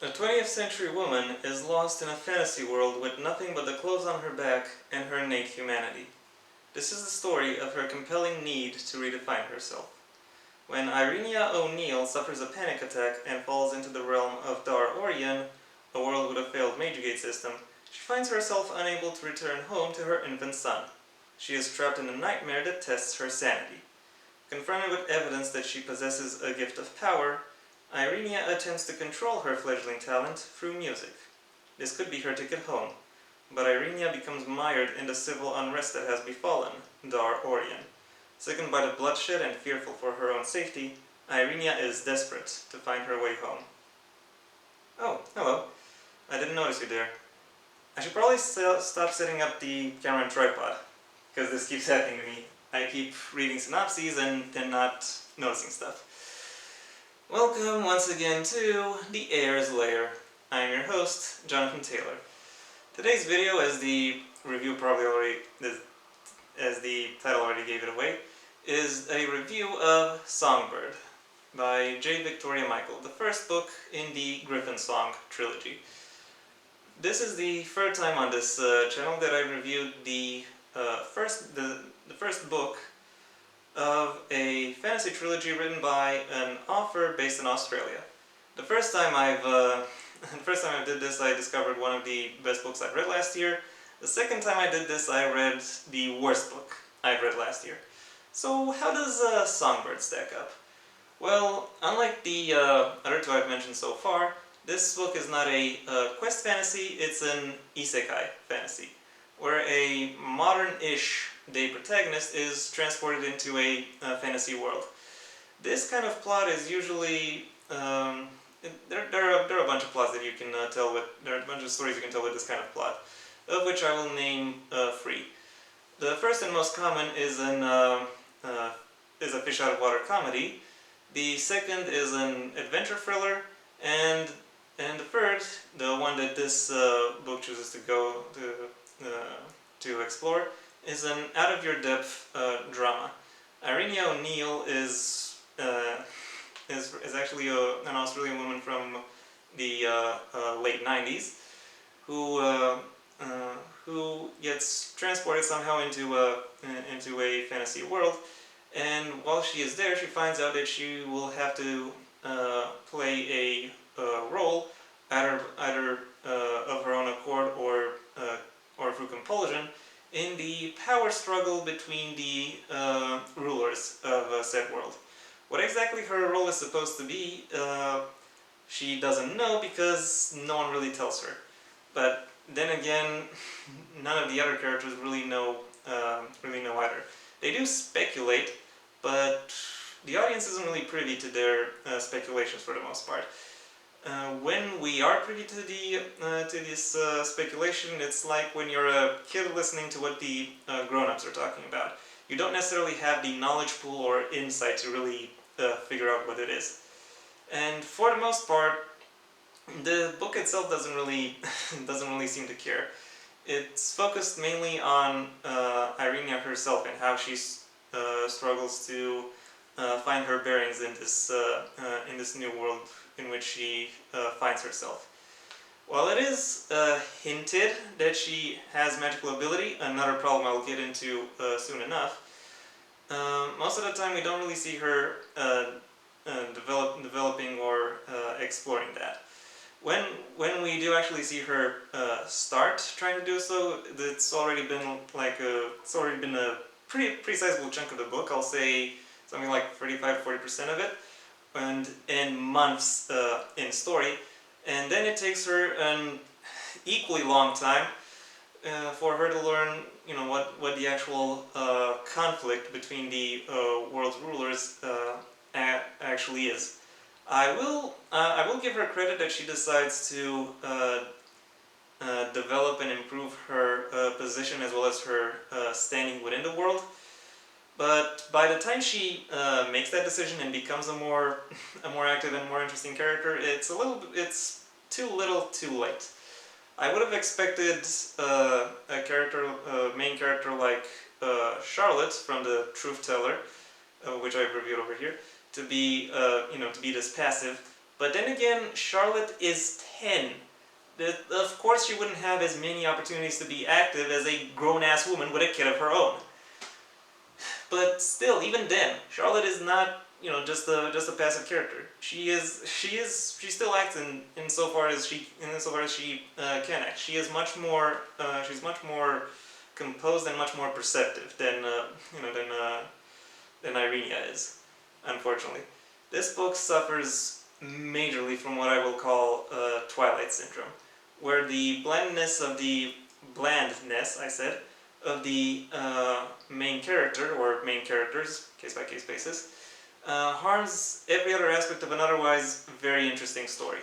A 20th century woman is lost in a fantasy world with nothing but the clothes on her back and her innate humanity. This is the story of her compelling need to redefine herself. When Irenya O'Neill suffers a panic attack and falls into the realm of Dar Orien, a world with a failed Major Gate system, she finds herself unable to return home to her infant son. She is trapped in a nightmare that tests her sanity. Confronted with evidence that she possesses a gift of power, Irenya attempts to control her fledgling talent through music. This could be her ticket home, but Irenya becomes mired in the civil unrest that has befallen Dar Orien. Sickened by the bloodshed and fearful for her own safety, Irenya is desperate to find her way home. Oh, hello. I didn't notice you there. I should probably stop setting up the camera and tripod, because this keeps happening to me. I keep reading synopses and then not noticing stuff. Welcome once again to the Heir's Lair. I am your host, Jonathan Taylor. Today's video, as the review probably already, as the title already gave it away, is a review of Songbird by J. Victoria Michael, the first book in the Griffin Song trilogy. This is the third time on this channel that I reviewed the first book of a fantasy trilogy written by an author based in Australia. The first time I did this, I discovered one of the best books I've read last year. The second time I did this, I read the worst book I've read last year. So how does Songbird stack up? Well, unlike the other two I've mentioned so far, this book is not a quest fantasy, it's an isekai fantasy, where a modern-ish day protagonist is transported into a fantasy world. This kind of plot is usually there are a bunch of plots that you can tell with. There are a bunch of stories you can tell with this kind of plot, of which I will name three. The first and most common is a fish out of water comedy. The second is an adventure thriller, and the third, the one that this book chooses to go to explore, is an out-of-your-depth drama. Irenya O'Neill is actually an Australian woman from the late 90s who gets transported somehow into a fantasy world, and while she is there, she finds out that she will have to play a role, either of her own accord or through compulsion, in the power struggle between the rulers of said world. What exactly her role is supposed to be, she doesn't know because no one really tells her. But then again, none of the other characters really know either. They do speculate, but the audience isn't really privy to their speculations for the most part. When we are privy to this speculation, it's like when you're a kid listening to what the grown-ups are talking about. You don't necessarily have the knowledge pool or insight to really figure out what it is. And for the most part, the book itself doesn't really seem to care. It's focused mainly on Irenya herself and how she struggles to find her bearings in this new world in which she finds herself. While it is hinted that she has magical ability, another problem I'll get into soon enough, most of the time we don't really see her developing or exploring that. When we do actually see her start trying to do so, it's already been a pretty sizable chunk of the book. I'll say something like 35 to 40% of it, and in months in story, and then it takes her an equally long time for her to learn, what the actual conflict between the world's rulers actually is. I will give her credit that she decides to develop and improve her position as well as her standing within the world. But by the time she makes that decision and becomes a more active and more interesting character, it's too little, too late. I would have expected a main character like Charlotte from the Truth Teller, which I've reviewed over here, to be this passive. But then again, Charlotte is 10. Of course she wouldn't have as many opportunities to be active as a grown-ass woman with a kid of her own. But still, even then, Charlotte is not, just a passive character. She still acts insofar as she can act. She's much more composed and much more perceptive than Irenya is, unfortunately. This book suffers majorly from what I will call Twilight Syndrome, where the blandness, I said, of the main character, or main characters, case-by-case basis, harms every other aspect of an otherwise very interesting story.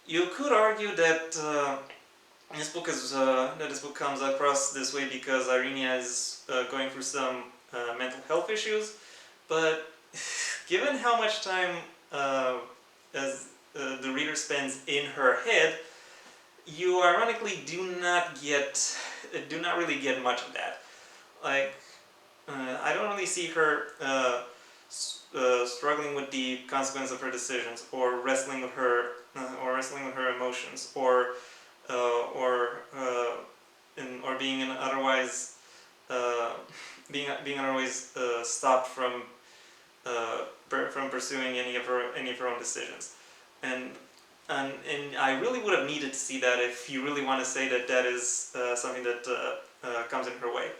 You could argue that this book comes across this way because Irenya is going through some mental health issues, but given how much time as the reader spends in her head, you ironically do not really get much of that. Like, I don't really see her struggling with the consequence of her decisions, or wrestling with her emotions, or being otherwise stopped from pursuing any of her own decisions. And I really would have needed to see that if you really want to say that is something that comes in her way.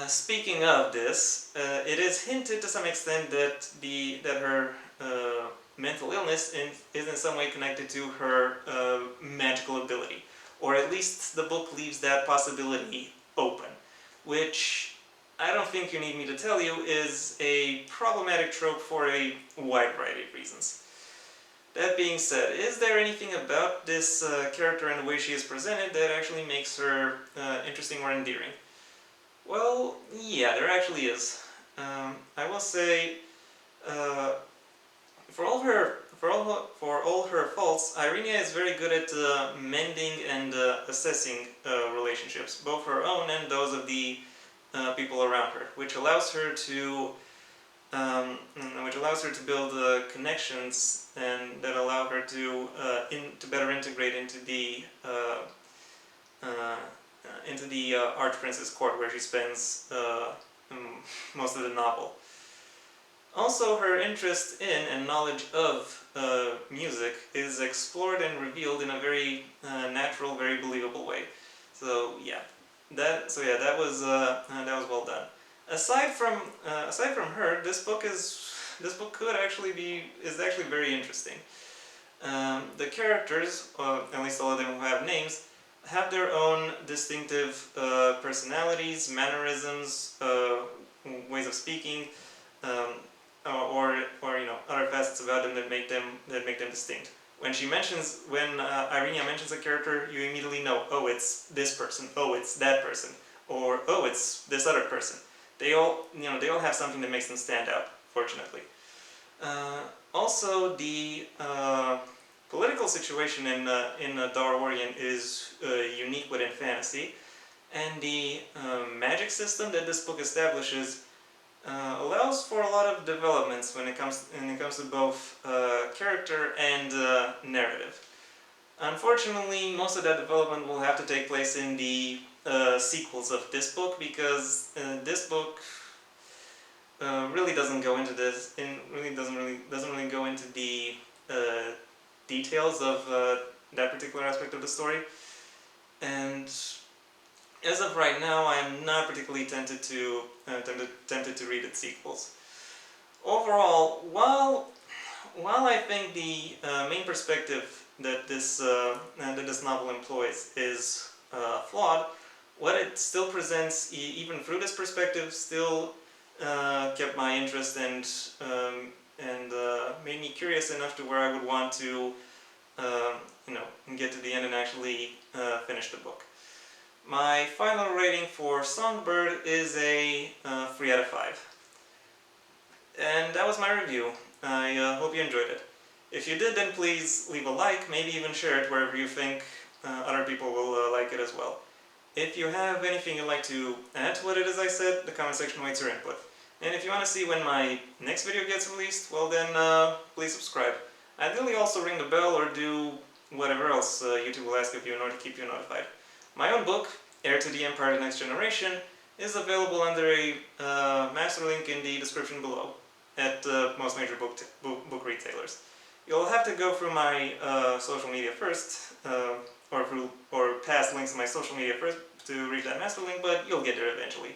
Speaking of this, it is hinted to some extent that her mental illness is in some way connected to her magical ability, or at least the book leaves that possibility open, which I don't think you need me to tell you is a problematic trope for a wide variety of reasons. That being said, is there anything about this character and the way she is presented that actually makes her interesting or endearing? Well, yeah, there actually is. I will say, for all her faults, Irenya is very good at mending and assessing relationships, both her own and those of the people around her, which allows her to build connections and that allow her to better integrate into the Archprince's court, where she spends most of the novel. Also, her interest in and knowledge of music is explored and revealed in a very natural, very believable way. So yeah, that was well done. Aside from her, this book is actually very interesting. The characters, at least all of them who have names, have their own distinctive personalities, mannerisms, ways of speaking, or other facets about them that make them distinct. When Irenya mentions a character, you immediately know, oh, it's this person, oh, it's that person, or oh, it's this other person. They all have something that makes them stand out, fortunately. Also, the political situation in Darwarian is unique within fantasy, and the magic system that this book establishes allows for a lot of developments when it comes to both character and narrative. Unfortunately, most of that development will have to take place in the sequels of this book, because this book really doesn't go into this, and doesn't really go into the details of that particular aspect of the story. And as of right now, I am not particularly tempted to read its sequels. Overall, while I think the main perspective that this novel employs is flawed, what it still presents, even through this perspective, still kept my interest and made me curious enough to where I would want to get to the end and actually finish the book. My final rating for Songbird is a 3 out of 5. And that was my review. I hope you enjoyed it. If you did, then please leave a like, maybe even share it wherever you think other people will like it as well. If you have anything you'd like to add to what it is I said, the comment section awaits your input. And if you want to see when my next video gets released, well then, please subscribe. Ideally also ring the bell or do whatever else YouTube will ask of you in order to keep you notified. My own book, Heir to the Empire: The Next Generation, is available under a master link in the description below at most major book retailers. You'll have to go through my social media first, or past links in my social media first to reach that master link, but you'll get there eventually.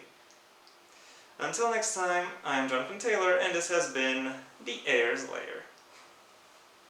Until next time, I'm Jonathan Taylor, and this has been The Heir's Lair.